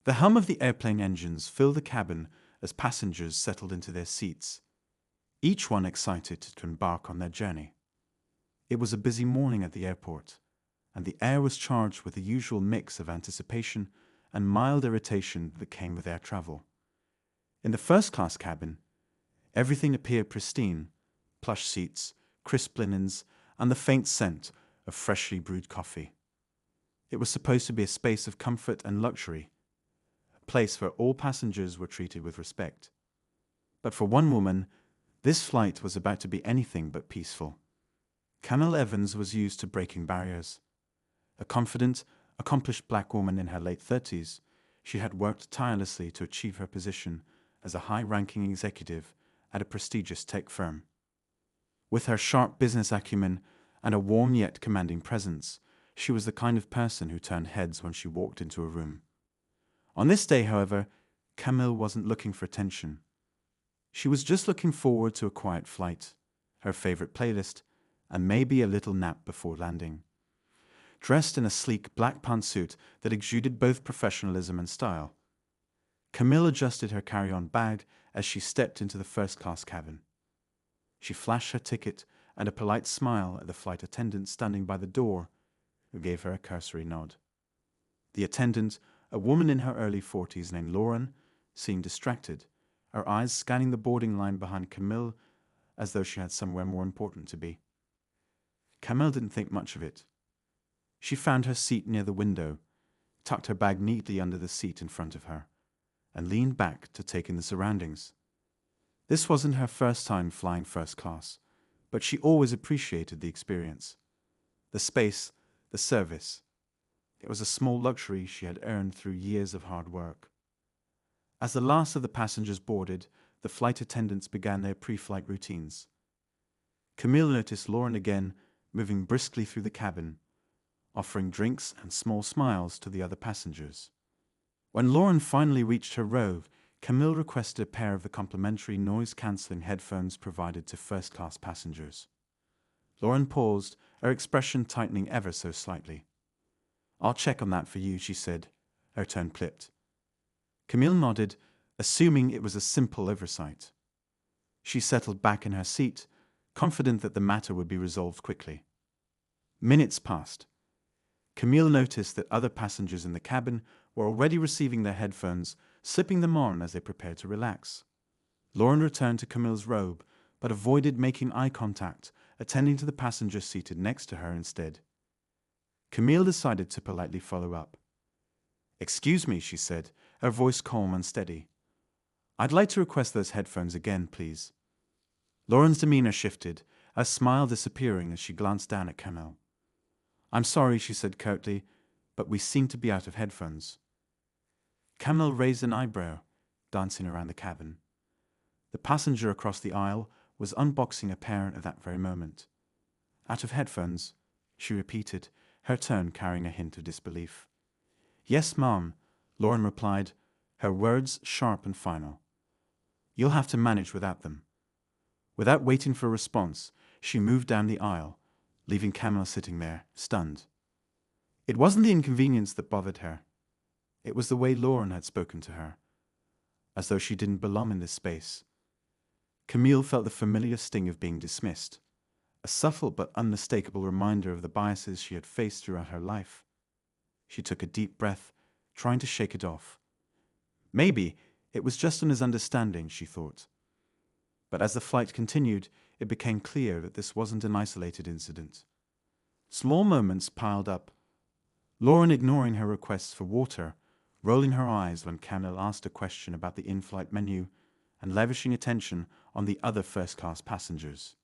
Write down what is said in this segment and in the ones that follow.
The hum of the airplane engines filled the cabin as passengers settled into their seats, each one excited to embark on their journey. It was a busy morning at the airport, and the air was charged with the usual mix of anticipation and mild irritation that came with air travel. In the first-class cabin, everything appeared pristine: plush seats, crisp linens, and the faint scent of freshly brewed coffee. It was supposed to be a space of comfort and luxury, a place where all passengers were treated with respect. But for one woman, this flight was about to be anything but peaceful. Camille Evans was used to breaking barriers. A confident, accomplished black woman in her late 30s, she had worked tirelessly to achieve her position as a high-ranking executive at a prestigious tech firm. With her sharp business acumen and a warm yet commanding presence, she was the kind of person who turned heads when she walked into a room. On this day, however, Camille wasn't looking for attention. She was just looking forward to a quiet flight, her favorite playlist, and maybe a little nap before landing. Dressed in a sleek black pantsuit that exuded both professionalism and style, Camille adjusted her carry-on bag as she stepped into the first-class cabin. She flashed her ticket and a polite smile at the flight attendant standing by the door, who gave her a cursory nod. The attendant, a woman in her early 40s named Lauren, seemed distracted, her eyes scanning the boarding line behind Camille as though she had somewhere more important to be. Camille didn't think much of it. She found her seat near the window, tucked her bag neatly under the seat in front of her, and leaned back to take in the surroundings. This wasn't her first time flying first class, but she always appreciated the experience. The space, the service. It was a small luxury she had earned through years of hard work. As the last of the passengers boarded, the flight attendants began their pre-flight routines. Camille noticed Lauren again, moving briskly through the cabin, offering drinks and small smiles to the other passengers. When Lauren finally reached her row, Camille requested a pair of the complimentary noise-cancelling headphones provided to first-class passengers. Lauren paused, her expression tightening ever so slightly. "I'll check on that for you," she said, her tone clipped. Camille nodded, assuming it was a simple oversight. She settled back in her seat, confident that the matter would be resolved quickly. Minutes passed. Camille noticed that other passengers in the cabin were already receiving their headphones, slipping them on as they prepared to relax. Lauren returned to Camille's robe, but avoided making eye contact, attending to the passenger seated next to her instead. Camille decided to politely follow up. "Excuse me," she said, her voice calm and steady. "I'd like to request those headphones again, please." Lauren's demeanor shifted, a smile disappearing as she glanced down at Camille. "I'm sorry," she said curtly, "but we seem to be out of headphones." Camille raised an eyebrow, dancing around the cabin. The passenger across the aisle was unboxing a pair at that very moment. "Out of headphones," she repeated, her tone carrying a hint of disbelief. "Yes, ma'am," Lauren replied, her words sharp and final. "You'll have to manage without them." Without waiting for a response, she moved down the aisle, leaving Camille sitting there, stunned. It wasn't the inconvenience that bothered her. It was the way Lauren had spoken to her, as though she didn't belong in this space. Camille felt the familiar sting of being dismissed, a subtle but unmistakable reminder of the biases she had faced throughout her life. She took a deep breath, trying to shake it off. Maybe it was just a misunderstanding, she thought. But as the flight continued, it became clear that this wasn't an isolated incident. Small moments piled up. Lauren ignoring her requests for water, rolling her eyes when Camille asked a question about the in-flight menu, and lavishing attention on the other first-class passengers.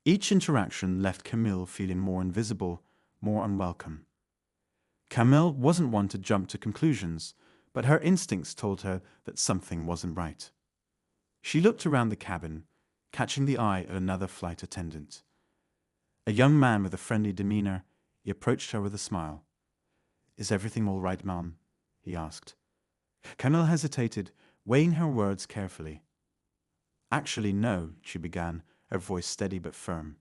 Each interaction left Camille feeling more invisible, more unwelcome. Camille wasn't one to jump to conclusions, but her instincts told her that something wasn't right. She looked around the cabin, catching the eye of another flight attendant. A young man with a friendly demeanor, he approached her with a smile. "Is everything all right, ma'am?" he asked. Camille hesitated, weighing her words carefully. "Actually, no," she began, her voice steady but firm.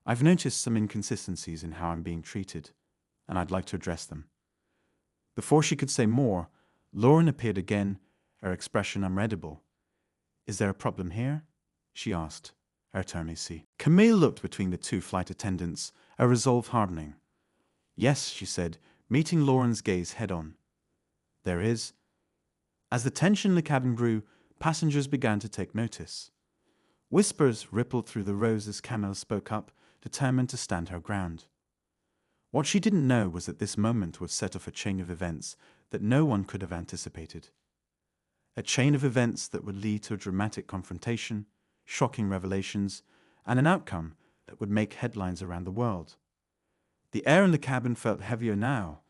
"I've noticed some inconsistencies in how I'm being treated, and I'd like to address them." Before she could say more, Lauren appeared again, her expression unreadable. "Is there a problem here?" she asked, her turn AC. Camille looked between the two flight attendants, her resolve hardening. "Yes," she said, meeting Lauren's gaze head-on. "There is." As the tension in the cabin grew, passengers began to take notice. Whispers rippled through the rows as Camille spoke up, determined to stand her ground. What she didn't know was that this moment would set off a chain of events that no one could have anticipated. A chain of events that would lead to a dramatic confrontation, shocking revelations, and an outcome that would make headlines around the world. The air in the cabin felt heavier now,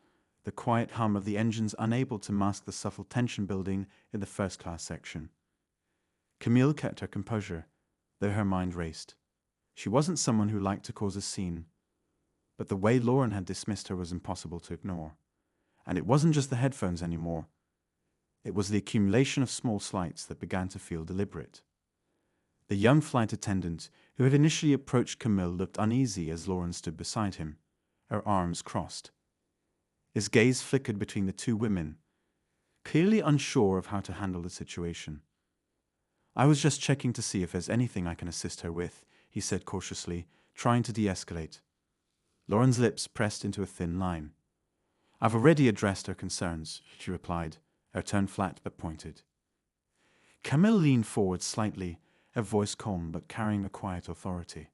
the quiet hum of the engines unable to mask the subtle tension building in the first-class section. Camille kept her composure, though her mind raced. She wasn't someone who liked to cause a scene, but the way Lauren had dismissed her was impossible to ignore. And it wasn't just the headphones anymore. It was the accumulation of small slights that began to feel deliberate. The young flight attendant who had initially approached Camille looked uneasy as Lauren stood beside him, her arms crossed. His gaze flickered between the two women, clearly unsure of how to handle the situation. "I was just checking to see if there's anything I can assist her with," he said cautiously, trying to de-escalate. Lauren's lips pressed into a thin line. "I've already addressed her concerns," she replied, her tone flat but pointed. Camille leaned forward slightly, her voice calm but carrying a quiet authority.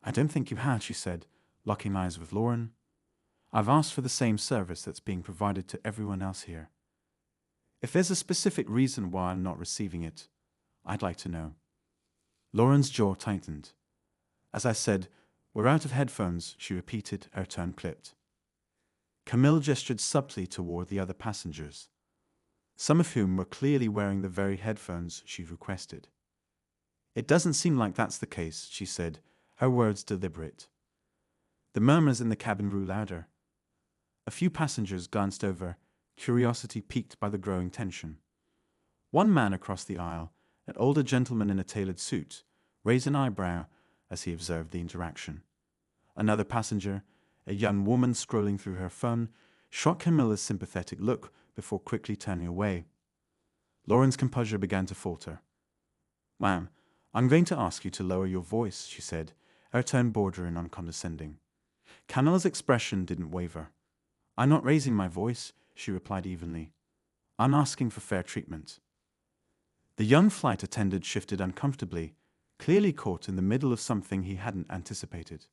"I don't think you had," she said, locking eyes with Lauren. "I've asked for the same service that's being provided to everyone else here. If there's a specific reason why I'm not receiving it, I'd like to know." Lauren's jaw tightened. "As I said, we're out of headphones," she repeated, her tone clipped. Camille gestured subtly toward the other passengers, some of whom were clearly wearing the very headphones she requested. "It doesn't seem like that's the case," she said, her words deliberate. The murmurs in the cabin grew louder. A few passengers glanced over, curiosity piqued by the growing tension. One man across the aisle, an older gentleman in a tailored suit, raised an eyebrow as he observed the interaction. Another passenger, a young woman scrolling through her phone, shot Camilla's sympathetic look before quickly turning away. Lauren's composure began to falter. "Ma'am, I'm going to ask you to lower your voice," she said, her tone bordering on condescending. Camilla's expression didn't waver. "I'm not raising my voice," she replied evenly. "I'm asking for fair treatment." The young flight attendant shifted uncomfortably, clearly caught in the middle of something he hadn't anticipated.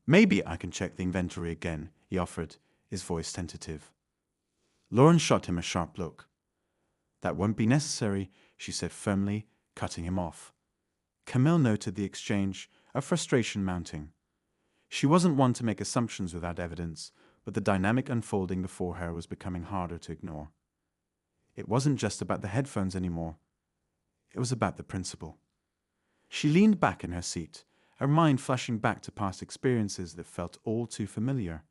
"Maybe I can check the inventory again," he offered, his voice tentative. Lauren shot him a sharp look. "That won't be necessary," she said firmly, cutting him off. Camille noted the exchange, her frustration mounting. She wasn't one to make assumptions without evidence, but the dynamic unfolding before her was becoming harder to ignore. It wasn't just about the headphones anymore. It was about the principle. She leaned back in her seat, her mind flashing back to past experiences that felt all too familiar.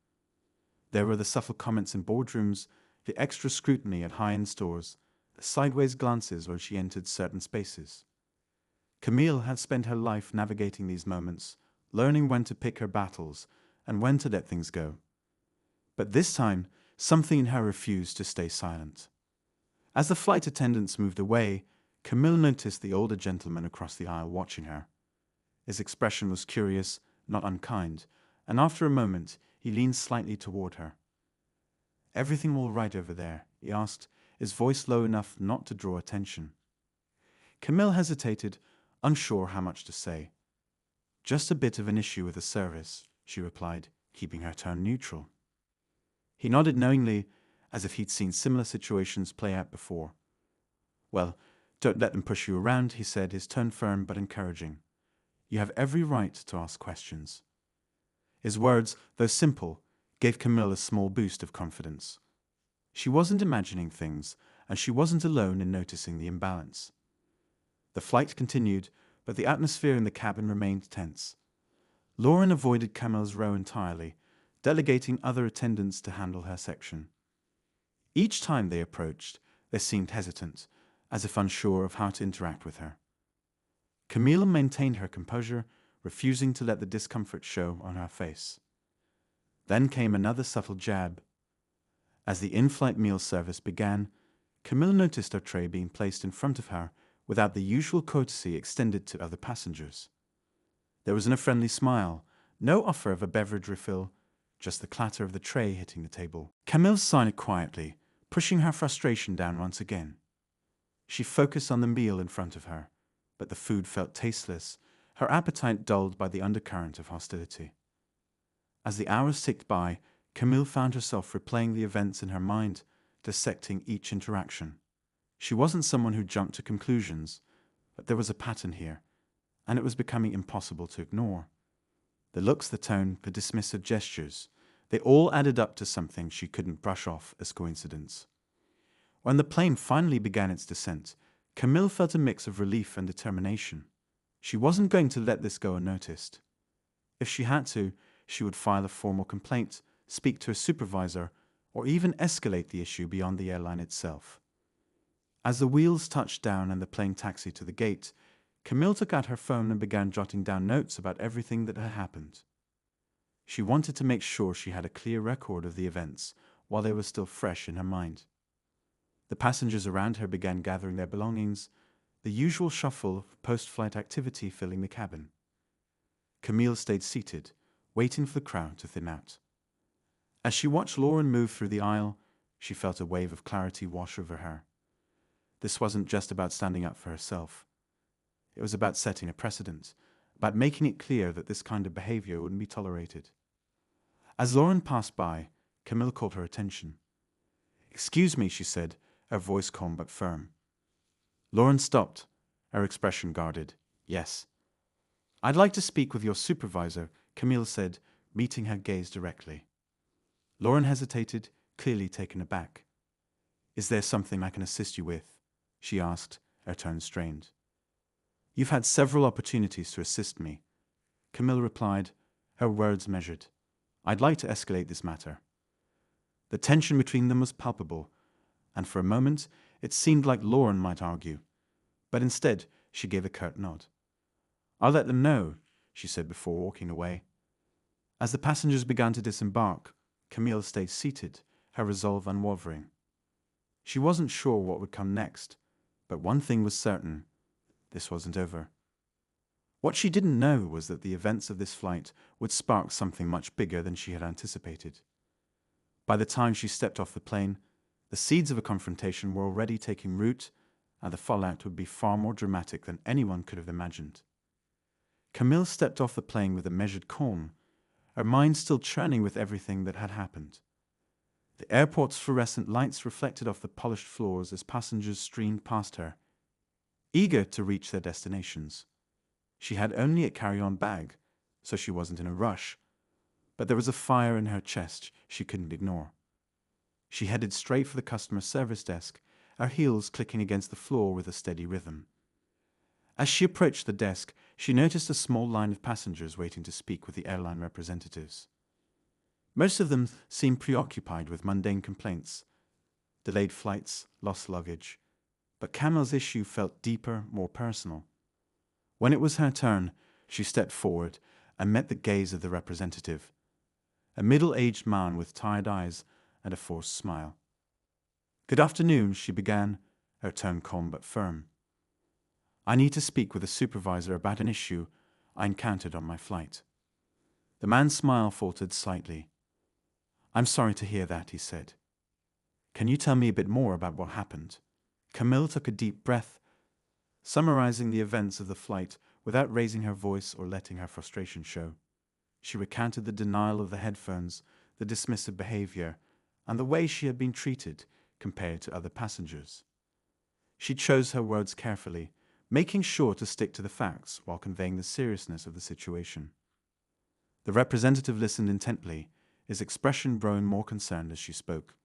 There were the subtle comments in boardrooms, the extra scrutiny at high-end stores, the sideways glances when she entered certain spaces. Camille had spent her life navigating these moments, learning when to pick her battles and when to let things go. But this time, something in her refused to stay silent. As the flight attendants moved away, Camille noticed the older gentleman across the aisle watching her. His expression was curious, not unkind, and after a moment, he leaned slightly toward her. "Everything all right over there?" he asked, his voice low enough not to draw attention. Camille hesitated, unsure how much to say. "Just a bit of an issue with the service," she replied, keeping her tone neutral. He nodded knowingly, as if he'd seen similar situations play out before. "Well, don't let them push you around," he said, his tone firm but encouraging. "You have every right to ask questions." His words, though simple, gave Camille a small boost of confidence. She wasn't imagining things, and she wasn't alone in noticing the imbalance. The flight continued, but the atmosphere in the cabin remained tense. Lauren avoided Camille's row entirely, delegating other attendants to handle her section. Each time they approached, they seemed hesitant, as if unsure of how to interact with her. Camille maintained her composure, refusing to let the discomfort show on her face. Then came another subtle jab. As the in-flight meal service began, Camille noticed her tray being placed in front of her without the usual courtesy extended to other passengers. There wasn't a friendly smile, no offer of a beverage refill, just the clatter of the tray hitting the table. Camille sighed quietly, pushing her frustration down once again. She focused on the meal in front of her, but the food felt tasteless, her appetite dulled by the undercurrent of hostility. As the hours ticked by, Camille found herself replaying the events in her mind, dissecting each interaction. She wasn't someone who jumped to conclusions, but there was a pattern here, and it was becoming impossible to ignore. The looks, the tone, the dismissive gestures, they all added up to something she couldn't brush off as coincidence. When the plane finally began its descent, Camille felt a mix of relief and determination. She wasn't going to let this go unnoticed. If she had to, she would file a formal complaint, speak to a supervisor, or even escalate the issue beyond the airline itself. As the wheels touched down and the plane taxied to the gate, Camille took out her phone and began jotting down notes about everything that had happened. She wanted to make sure she had a clear record of the events while they were still fresh in her mind. The passengers around her began gathering their belongings, the usual shuffle of post-flight activity filling the cabin. Camille stayed seated, waiting for the crowd to thin out. As she watched Lauren move through the aisle, she felt a wave of clarity wash over her. This wasn't just about standing up for herself. It was about setting a precedent, about making it clear that this kind of behavior wouldn't be tolerated. As Lauren passed by, Camille called her attention. "Excuse me," she said, her voice calm but firm. Lauren stopped, her expression guarded. "Yes." "I'd like to speak with your supervisor," Camille said, meeting her gaze directly. Lauren hesitated, clearly taken aback. "Is there something I can assist you with?" she asked, her tone strained. "You've had several opportunities to assist me," Camille replied, her words measured. "I'd like to escalate this matter." The tension between them was palpable, and for a moment it seemed like Lauren might argue, but instead she gave a curt nod. "I'll let them know," she said before walking away. As the passengers began to disembark, Camille stayed seated, her resolve unwavering. She wasn't sure what would come next, but one thing was certain: this wasn't over. What she didn't know was that the events of this flight would spark something much bigger than she had anticipated. By the time she stepped off the plane, the seeds of a confrontation were already taking root, and the fallout would be far more dramatic than anyone could have imagined. Camille stepped off the plane with a measured calm, her mind still churning with everything that had happened. The airport's fluorescent lights reflected off the polished floors as passengers streamed past her, eager to reach their destinations. She had only a carry-on bag, so she wasn't in a rush, but there was a fire in her chest she couldn't ignore. She headed straight for the customer service desk, her heels clicking against the floor with a steady rhythm. As she approached the desk, she noticed a small line of passengers waiting to speak with the airline representatives. Most of them seemed preoccupied with mundane complaints, delayed flights, lost luggage, but Camille's issue felt deeper, more personal. When it was her turn, she stepped forward and met the gaze of the representative, a middle-aged man with tired eyes and a forced smile. "Good afternoon," she began, her tone calm but firm. "I need to speak with a supervisor about an issue I encountered on my flight." The man's smile faltered slightly. "I'm sorry to hear that," he said. "Can you tell me a bit more about what happened?" Camille took a deep breath, summarizing the events of the flight without raising her voice or letting her frustration show. She recounted the denial of the headphones, the dismissive behavior, and the way she had been treated compared to other passengers. She chose her words carefully, making sure to stick to the facts while conveying the seriousness of the situation. The representative listened intently, his expression growing more concerned as she spoke.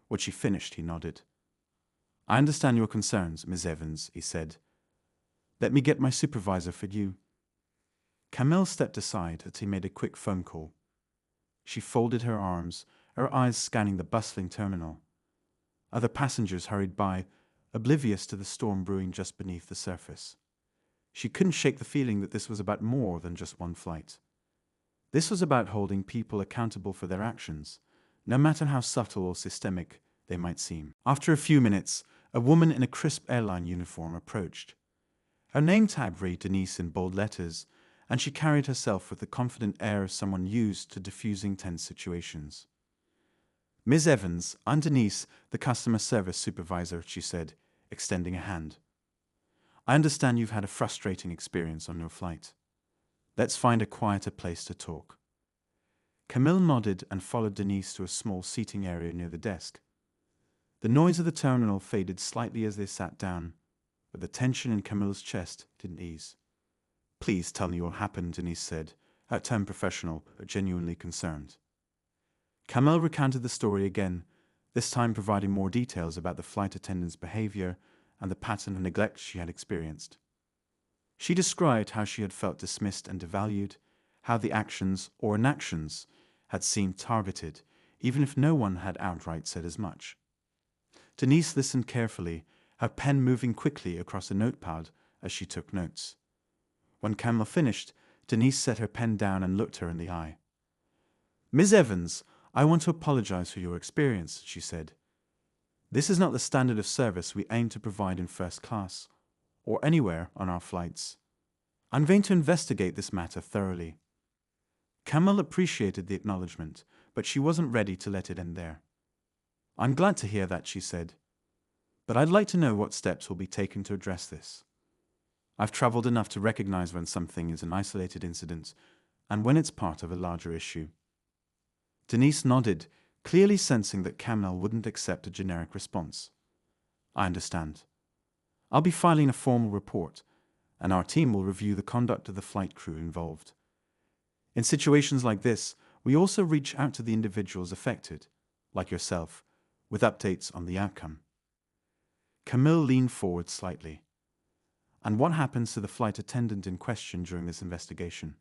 When she finished, he nodded. "I understand your concerns, Ms. Evans," he said. "Let me get my supervisor for you." Camille stepped aside as he made a quick phone call. She folded her arms, her eyes scanning the bustling terminal. Other passengers hurried by, oblivious to the storm brewing just beneath the surface. She couldn't shake the feeling that this was about more than just one flight. This was about holding people accountable for their actions, no matter how subtle or systemic they might seem. After a few minutes, a woman in a crisp airline uniform approached. Her name tag read Denise in bold letters, and she carried herself with the confident air of someone used to diffusing tense situations. "Ms. Evans, I'm Denise, the customer service supervisor," she said, extending a hand. "I understand you've had a frustrating experience on your flight. Let's find a quieter place to talk." Camille nodded and followed Denise to a small seating area near the desk. The noise of the terminal faded slightly as they sat down, but the tension in Camille's chest didn't ease. "Please tell me what happened," Denise said, her tone professional but genuinely concerned. Camille recounted the story again, this time providing more details about the flight attendant's behavior and the pattern of neglect she had experienced. She described how she had felt dismissed and devalued, how the actions or inactions had seemed targeted, even if no one had outright said as much. Denise listened carefully, her pen moving quickly across a notepad as she took notes. When Camille finished, Denise set her pen down and looked her in the eye. "Ms. Evans, I want to apologize for your experience," she said. "This is not the standard of service we aim to provide in first class, or anywhere on our flights. I'm going to investigate this matter thoroughly." Camille appreciated the acknowledgement, but she wasn't ready to let it end there. "I'm glad to hear that," she said. "But I'd like to know what steps will be taken to address this. I've traveled enough to recognize when something is an isolated incident and when it's part of a larger issue." Denise nodded, clearly sensing that Camille wouldn't accept a generic response. "I understand. I'll be filing a formal report, and our team will review the conduct of the flight crew involved. In situations like this, we also reach out to the individuals affected, like yourself, with updates on the outcome." Camille leaned forward slightly. "And what happens to the flight attendant in question during this investigation?"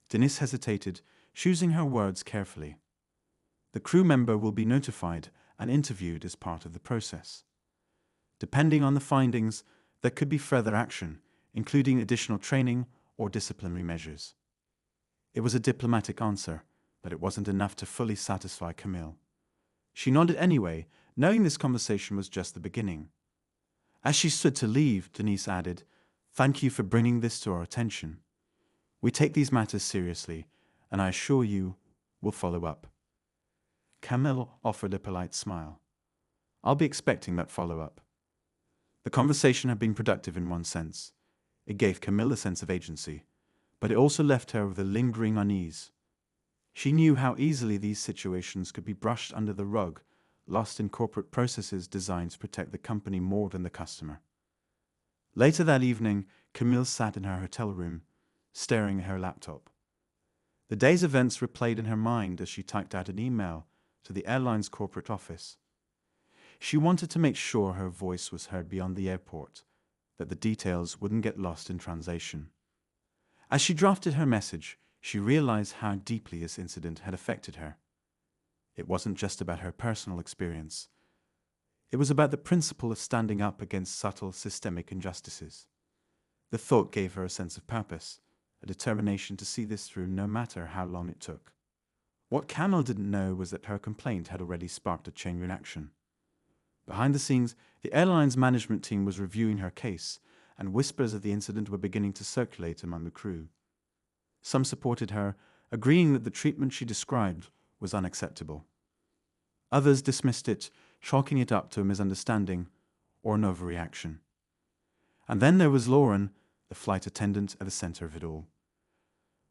Denise hesitated, choosing her words carefully. "The crew member will be notified and interviewed as part of the process. Depending on the findings, there could be further action, including additional training or disciplinary measures." It was a diplomatic answer, but it wasn't enough to fully satisfy Camille. She nodded anyway, knowing this conversation was just the beginning. As she stood to leave, Denise added, "Thank you for bringing this to our attention. We take these matters seriously, and I assure you we'll follow up." Camille offered a polite smile. "I'll be expecting that follow-up." The conversation had been productive in one sense. It gave Camille a sense of agency, but it also left her with a lingering unease. She knew how easily these situations could be brushed under the rug, lost in corporate processes designed to protect the company more than the customer. Later that evening, Camille sat in her hotel room, staring at her laptop. The day's events replayed in her mind as she typed out an email to the airline's corporate office. She wanted to make sure her voice was heard beyond the airport, that the details wouldn't get lost in translation. As she drafted her message, she realized how deeply this incident had affected her. It wasn't just about her personal experience. It was about the principle of standing up against subtle systemic injustices. The thought gave her a sense of purpose, a determination to see this through no matter how long it took. What Camille didn't know was that her complaint had already sparked a chain reaction. Behind the scenes, the airline's management team was reviewing her case, and whispers of the incident were beginning to circulate among the crew. Some supported her, agreeing that the treatment she described was unacceptable. Others dismissed it, chalking it up to a misunderstanding or an overreaction. And then there was Lauren, the flight attendant, at the center of it all.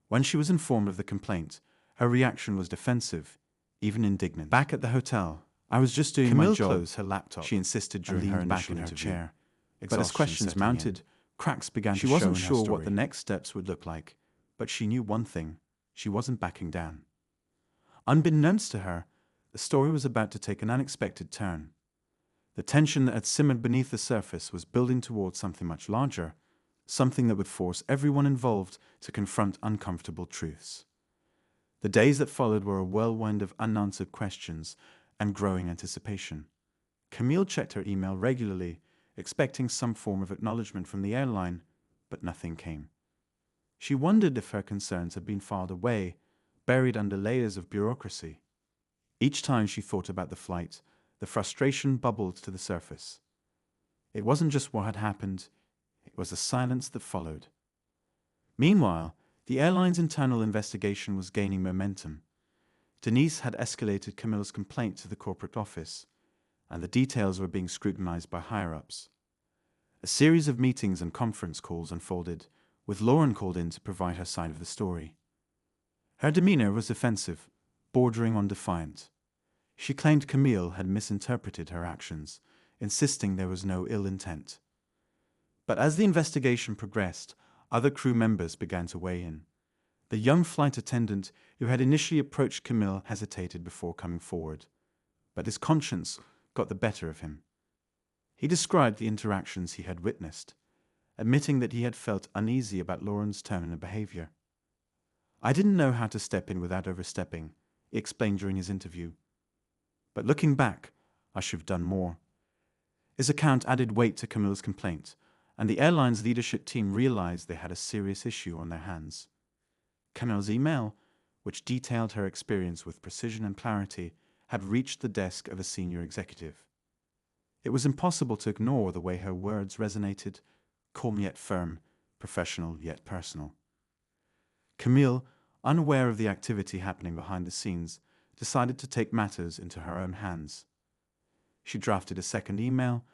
When she was informed of the complaint, her reaction was defensive, even indignant. Back at the hotel, "I was just doing my job," Camille closed her laptop, she insisted during her initial interview. But as questions mounted, cracks began to show in her story. She wasn't sure what the next steps would look like, but she knew one thing: she wasn't backing down. Unbeknownst to her, the story was about to take an unexpected turn. The tension that had simmered beneath the surface was building towards something much larger, something that would force everyone involved to confront uncomfortable truths. The days that followed were a whirlwind of unanswered questions and growing anticipation. Camille checked her email regularly, expecting some form of acknowledgement from the airline, but nothing came. She wondered if her concerns had been filed away, buried under layers of bureaucracy. Each time she thought about the flight, The frustration bubbled to the surface. It wasn't just what had happened, it was the silence that followed. Meanwhile, the airline's internal investigation was gaining momentum. Denise had escalated Camille's complaint to the corporate office, and the details were being scrutinized by higher-ups. A series of meetings and conference calls unfolded, with Lauren called in to provide her side of the story. Her demeanor was offensive, bordering on defiant. She claimed Camille had misinterpreted her actions, insisting there was no ill intent. But as the investigation progressed, other crew members began to weigh in. The young flight attendant who had initially approached Camille hesitated before coming forward, but his conscience got the better of him. He described the interactions he had witnessed, admitting that he had felt uneasy about Lauren's tone and behavior. "I didn't know how to step in without overstepping," he explained during his interview. "But looking back, I should have done more." His account added weight to Camille's complaint, and the airline's leadership team realized they had a serious issue on their hands. Camille's email, which detailed her experience with precision and clarity, had reached the desk of a senior executive. It was impossible to ignore the way her words resonated, calm yet firm, professional yet personal. Camille, unaware of the activity happening behind the scenes, decided to take matters into her own hands. She drafted a second email,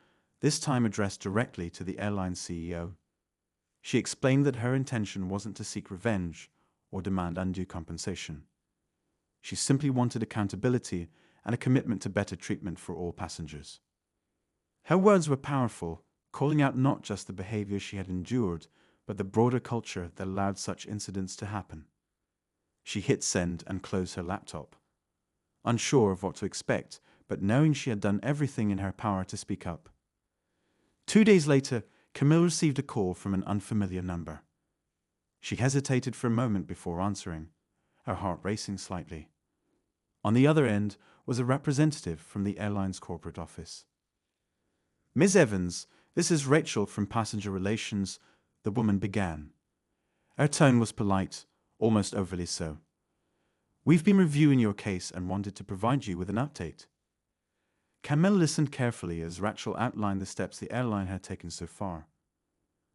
this time addressed directly to the airline CEO. She explained that her intention wasn't to seek revenge or demand undue compensation. She simply wanted accountability and a commitment to better treatment for all passengers. Her words were powerful, calling out not just the behavior she had endured, but the broader culture that allowed such incidents to happen. She hit send and closed her laptop. Unsure of what to expect, but knowing she had done everything in her power to speak up. 2 days later, Camille received a call from an unfamiliar number. She hesitated for a moment before answering, her heart racing slightly. On the other end was a representative from the airline's corporate office. "Ms. Evans, this is Rachel from Passenger Relations," the woman began. Her tone was polite, almost overly so. "We've been reviewing your case and wanted to provide you with an update." Camille listened carefully as Rachel outlined the steps the airline had taken so far.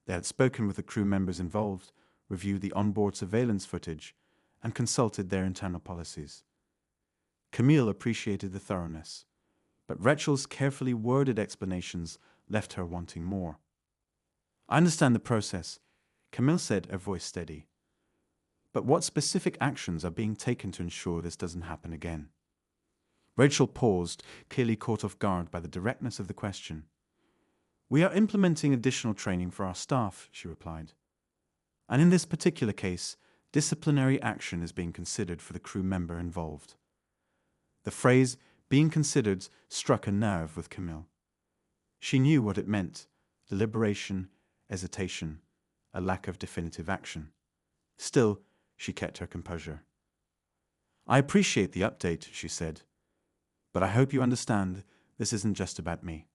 They had spoken with the crew members involved, reviewed the onboard surveillance footage, and consulted their internal policies. Camille appreciated the thoroughness, but Rachel's carefully worded explanations left her wanting more. "I understand the process," Camille said, her voice steady. "But what specific actions are being taken to ensure this doesn't happen again?" Rachel paused, clearly caught off guard by the directness of the question. "We are implementing additional training for our staff," she replied. "And in this particular case, disciplinary action is being considered for the crew member involved." The phrase, "being considered," struck a nerve with Camille. She knew what it meant: deliberation, hesitation, a lack of definitive action. Still, she kept her composure. "I appreciate the update," she said, "but I hope you understand this isn't just about me.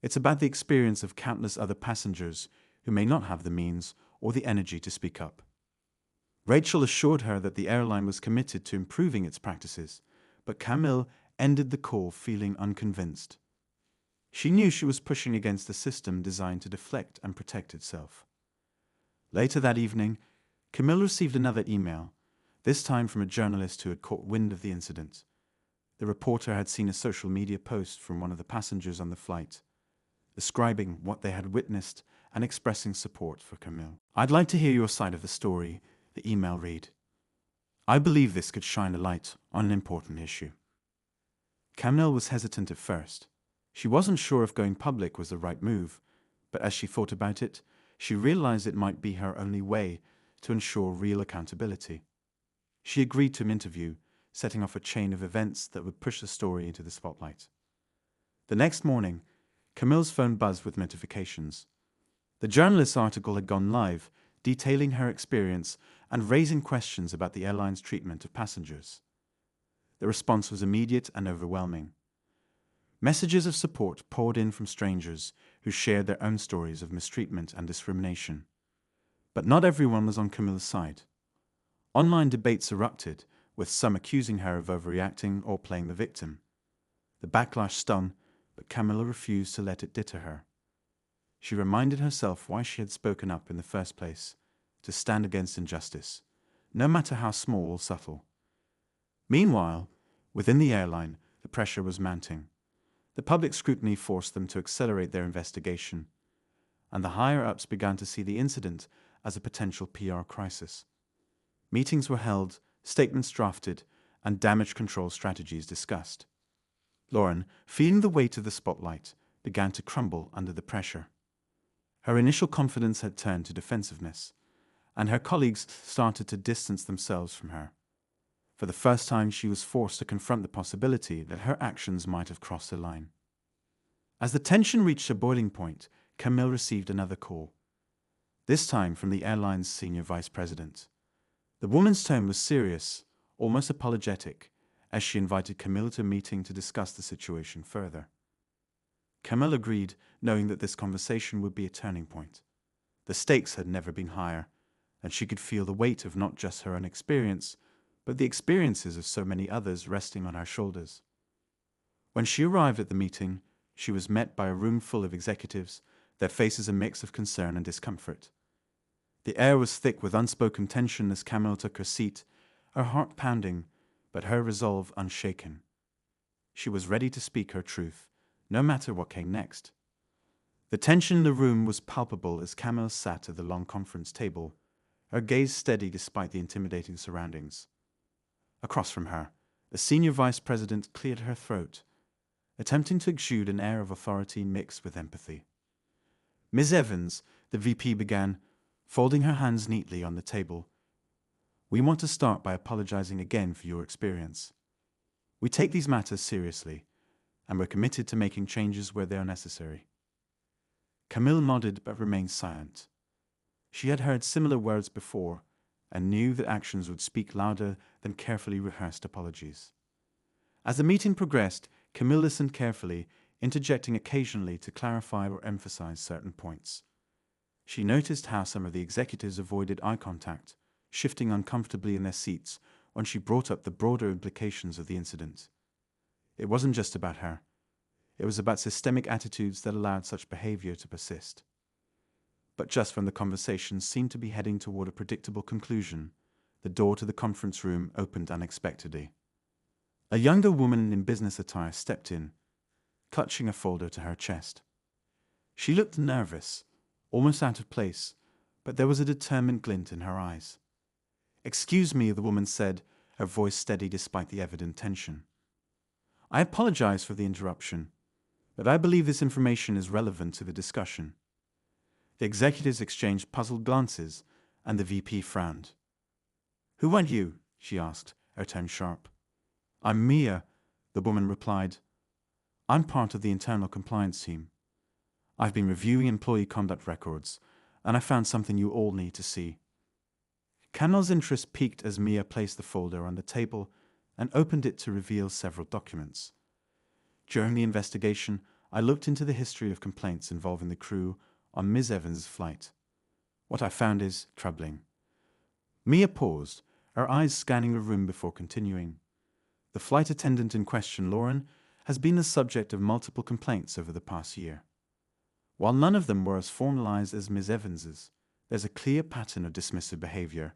It's about the experience of countless other passengers who may not have the means or the energy to speak up." Rachel assured her that the airline was committed to improving its practices, but Camille ended the call feeling unconvinced. She knew she was pushing against a system designed to deflect and protect itself. Later that evening, Camille received another email, this time from a journalist who had caught wind of the incident. The reporter had seen a social media post from one of the passengers on the flight, describing what they had witnessed and expressing support for Camille. "I'd like to hear your side of the story," the email read. "I believe this could shine a light on an important issue." Camille was hesitant at first. She wasn't sure if going public was the right move, but as she thought about it, she realized it might be her only way to ensure real accountability. She agreed to an interview, setting off a chain of events that would push the story into the spotlight. The next morning, Camille's phone buzzed with notifications. The journalist's article had gone live, detailing her experience and raising questions about the airline's treatment of passengers. The response was immediate and overwhelming. Messages of support poured in from strangers who shared their own stories of mistreatment and discrimination. But not everyone was on Camille's side. Online debates erupted, with some accusing her of overreacting or playing the victim. The backlash stung, but Camilla refused to let it deter her. She reminded herself why she had spoken up in the first place, to stand against injustice, no matter how small or subtle. Meanwhile, within the airline, the pressure was mounting. The public scrutiny forced them to accelerate their investigation, and the higher-ups began to see the incident as a potential PR crisis. Meetings were held, statements drafted, and damage control strategies discussed. Lauren, feeling the weight of the spotlight, began to crumble under the pressure. Her initial confidence had turned to defensiveness, and her colleagues started to distance themselves from her. For the first time, she was forced to confront the possibility that her actions might have crossed a line. As the tension reached a boiling point, Camille received another call, this time from the airline's senior vice president. The woman's tone was serious, almost apologetic, as she invited Camille to a meeting to discuss the situation further. Camille agreed, knowing that this conversation would be a turning point. The stakes had never been higher, and she could feel the weight of not just her own experience, but the experiences of so many others resting on her shoulders. When she arrived at the meeting, she was met by a room full of executives, their faces a mix of concern and discomfort. The air was thick with unspoken tension as Camille took her seat, her heart pounding, but her resolve unshaken. She was ready to speak her truth, no matter what came next. The tension in the room was palpable as Camille sat at the long conference table, her gaze steady despite the intimidating surroundings. Across from her, the senior vice president cleared her throat, attempting to exude an air of authority mixed with empathy. Ms. Evans, the VP began, folding her hands neatly on the table. We want to start by apologizing again for your experience. We take these matters seriously, and we're committed to making changes where they are necessary. Camille nodded but remained silent. She had heard similar words before, and knew that actions would speak louder than carefully rehearsed apologies. As the meeting progressed, Camille listened carefully, interjecting occasionally to clarify or emphasize certain points. She noticed how some of the executives avoided eye contact, shifting uncomfortably in their seats when she brought up the broader implications of the incident. It wasn't just about her. It was about systemic attitudes that allowed such behavior to persist. But just when the conversation seemed to be heading toward a predictable conclusion, the door to the conference room opened unexpectedly. A younger woman in business attire stepped in, clutching a folder to her chest. She looked nervous, almost out of place, but there was a determined glint in her eyes. "Excuse me," the woman said, her voice steady despite the evident tension. "I apologize for the interruption, but I believe this information is relevant to the discussion." The executives exchanged puzzled glances, and the VP frowned. "Who are you?" she asked, her tone sharp. "I'm Mia," the woman replied. "I'm part of the internal compliance team. I've been reviewing employee conduct records, and I found something you all need to see." Camille's interest piqued as Mia placed the folder on the table and opened it to reveal several documents. "During the investigation, I looked into the history of complaints involving the crew on Ms. Evans' flight. What I found is troubling." Mia paused, her eyes scanning the room before continuing. "The flight attendant in question, Lauren, has been the subject of multiple complaints over the past year. While none of them were as formalized as Ms. Evans's, there's a clear pattern of dismissive behavior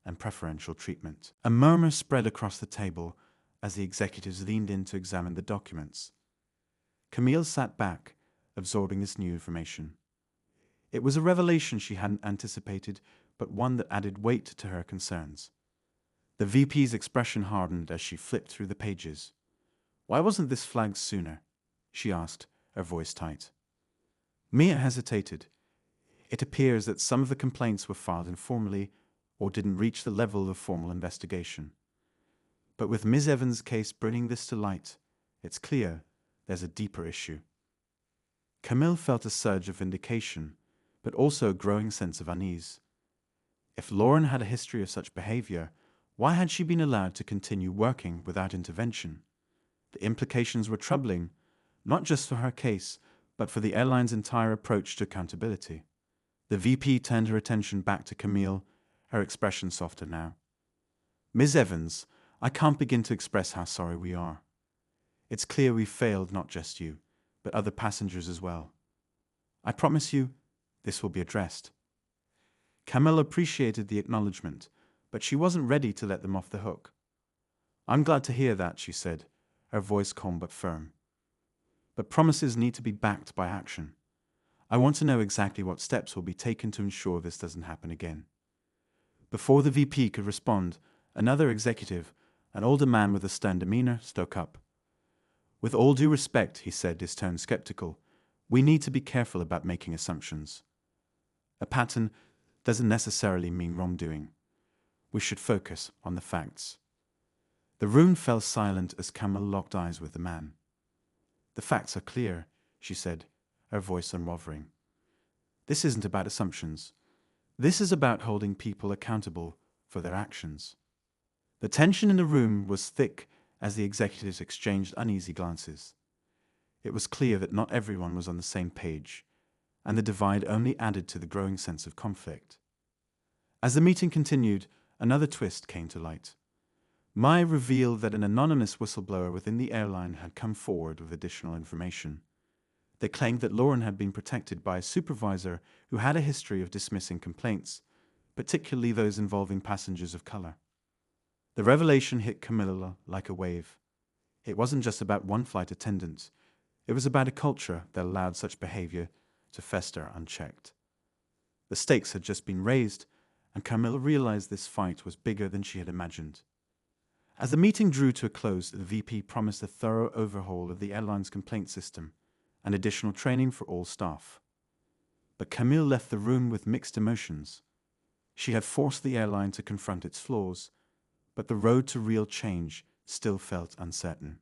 and preferential treatment." A murmur spread across the table as the executives leaned in to examine the documents. Camille sat back, absorbing this new information. It was a revelation she hadn't anticipated, but one that added weight to her concerns. The VP's expression hardened as she flipped through the pages. "Why wasn't this flagged sooner?" she asked, her voice tight. Mia hesitated. It appears that some of the complaints were filed informally or didn't reach the level of formal investigation. But with Ms. Evans' case bringing this to light, it's clear there's a deeper issue. Camille felt a surge of vindication, but also a growing sense of unease. If Lauren had a history of such behavior, why had she been allowed to continue working without intervention? The implications were troubling, not just for her case, but for the airline's entire approach to accountability. The VP turned her attention back to Camille, her expression softer now. "Ms. Evans, I can't begin to express how sorry we are. It's clear we failed not just you, but other passengers as well. I promise you, this will be addressed. Camille appreciated the acknowledgement, but she wasn't ready to let them off the hook. I'm glad to hear that, she said, her voice calm but firm. But promises need to be backed by action. I want to know exactly what steps will be taken to ensure this doesn't happen again. Before the VP could respond, another executive, an older man with a stern demeanor, spoke up. With all due respect, he said, his tone skeptical, we need to be careful about making assumptions. A pattern doesn't necessarily mean wrongdoing. We should focus on the facts. The room fell silent as Camille locked eyes with the man. The facts are clear, she said, her voice unwavering. This isn't about assumptions. This is about holding people accountable for their actions. The tension in the room was thick as the executives exchanged uneasy glances. It was clear that not everyone was on the same page, and the divide only added to the growing sense of conflict. As the meeting continued, another twist came to light. Maya revealed that an anonymous whistleblower within the airline had come forward with additional information. They claimed that Lauren had been protected by a supervisor who had a history of dismissing complaints, particularly those involving passengers of color. The revelation hit Camilla like a wave. It wasn't just about one flight attendant. It was about a culture that allowed such behavior to fester unchecked. The stakes had just been raised, and Camilla realized this fight was bigger than she had imagined. As the meeting drew to a close, the VP promised a thorough overhaul of the airline's complaint system and additional training for all staff. But Camille left the room with mixed emotions. She had forced the airline to confront its flaws, but the road to real change still felt uncertain.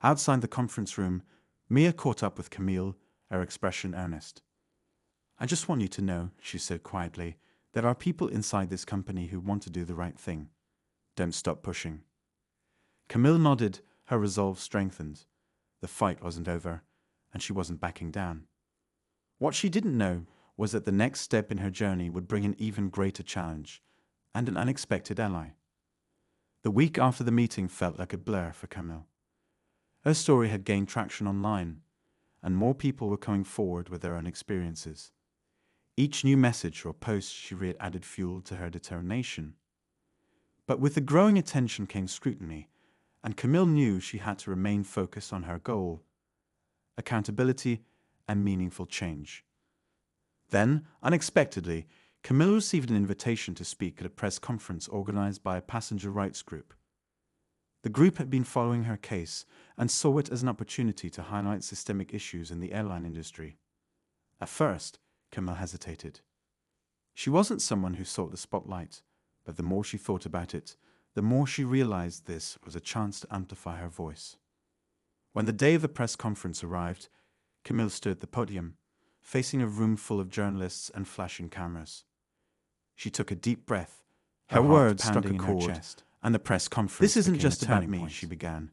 Outside the conference room, Mia caught up with Camille, her expression earnest. I just want you to know, she said quietly, there are people inside this company who want to do the right thing. Don't stop pushing. Camille nodded, her resolve strengthened. The fight wasn't over, and she wasn't backing down. What she didn't know was that the next step in her journey would bring an even greater challenge, and an unexpected ally. The week after the meeting felt like a blur for Camille. Her story had gained traction online, and more people were coming forward with their own experiences. Each new message or post she read added fuel to her determination. But with the growing attention came scrutiny, and Camille knew she had to remain focused on her goal: accountability and meaningful change. Then, unexpectedly, Camille received an invitation to speak at a press conference organized by a passenger rights group. The group had been following her case and saw it as an opportunity to highlight systemic issues in the airline industry. At first, Camille hesitated. She wasn't someone who sought the spotlight, but the more she thought about it, the more she realized this was a chance to amplify her voice. When the day of the press conference arrived, Camille stood at the podium, facing a room full of journalists and flashing cameras. She took a deep breath, her words struck a chord, and the press conference "This isn't just about me," she began.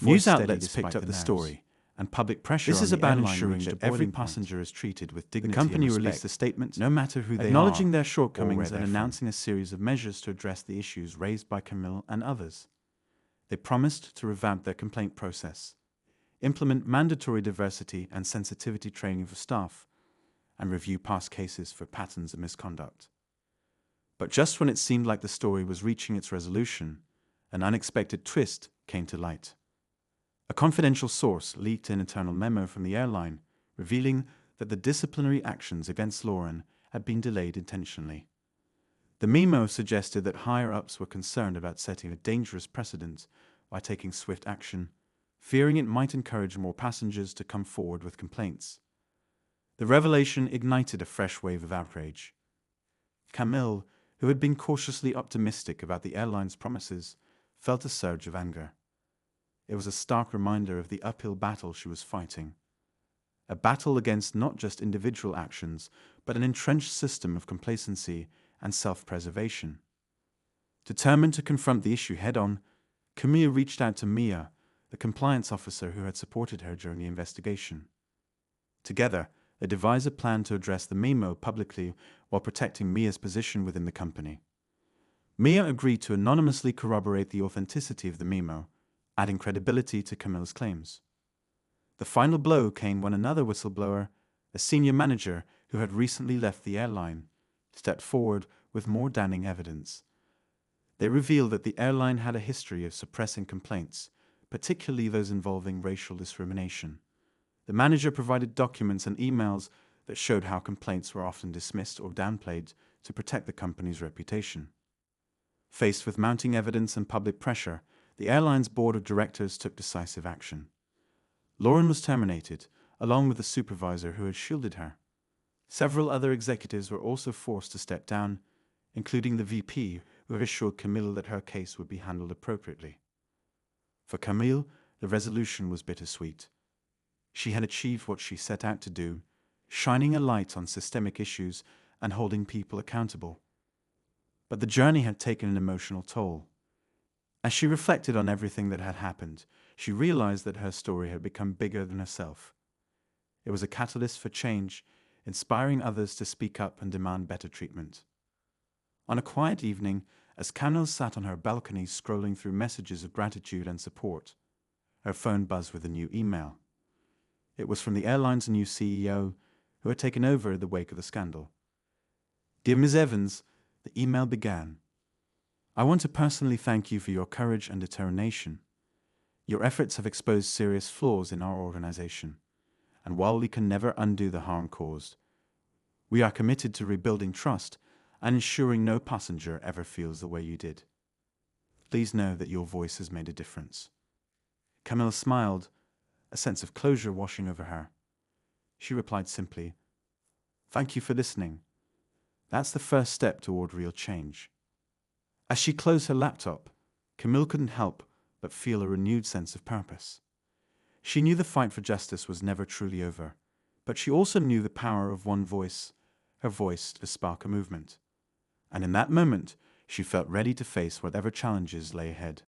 News outlets picked up the story, and public pressure "This is about ensuring that every passenger is treated with dignity." The company released a statement, no matter who they are, acknowledging their shortcomings and announcing a series of measures to address the issues raised by Camille and others. They promised to revamp their complaint process, implement mandatory diversity and sensitivity training for staff, and review past cases for patterns of misconduct. But just when it seemed like the story was reaching its resolution, an unexpected twist came to light. A confidential source leaked an internal memo from the airline, revealing that the disciplinary actions against Lauren had been delayed intentionally. The memo suggested that higher-ups were concerned about setting a dangerous precedent by taking swift action, fearing it might encourage more passengers to come forward with complaints. The revelation ignited a fresh wave of outrage. Camille, who had been cautiously optimistic about the airline's promises, felt a surge of anger. It was a stark reminder of the uphill battle she was fighting. A battle against not just individual actions, but an entrenched system of complacency and self-preservation. Determined to confront the issue head-on, Camille reached out to Mia, the compliance officer who had supported her during the investigation. Together, they devised a plan to address the memo publicly while protecting Mia's position within the company. Mia agreed to anonymously corroborate the authenticity of the memo, adding credibility to Camille's claims. The final blow came when another whistleblower, a senior manager who had recently left the airline, stepped forward with more damning evidence. They revealed that the airline had a history of suppressing complaints, particularly those involving racial discrimination. The manager provided documents and emails that showed how complaints were often dismissed or downplayed to protect the company's reputation. Faced with mounting evidence and public pressure, the airline's board of directors took decisive action. Lauren was terminated, along with the supervisor who had shielded her. Several other executives were also forced to step down, including the VP, who had assured Camille that her case would be handled appropriately. For Camille, the resolution was bittersweet. She had achieved what she set out to do, shining a light on systemic issues and holding people accountable. But the journey had taken an emotional toll. As she reflected on everything that had happened, she realized that her story had become bigger than herself. It was a catalyst for change, inspiring others to speak up and demand better treatment. On a quiet evening, as Camille sat on her balcony scrolling through messages of gratitude and support, her phone buzzed with a new email. It was from the airline's new CEO, who had taken over in the wake of the scandal. "Dear Ms. Evans," the email began, "I want to personally thank you for your courage and determination. Your efforts have exposed serious flaws in our organization, and while we can never undo the harm caused, we are committed to rebuilding trust and ensuring no passenger ever feels the way you did. Please know that your voice has made a difference." Camille smiled, a sense of closure washing over her. She replied simply, "Thank you for listening. That's the first step toward real change." As she closed her laptop, Camille couldn't help but feel a renewed sense of purpose. She knew the fight for justice was never truly over, but she also knew the power of one voice, her voice, to spark a movement. And in that moment, she felt ready to face whatever challenges lay ahead.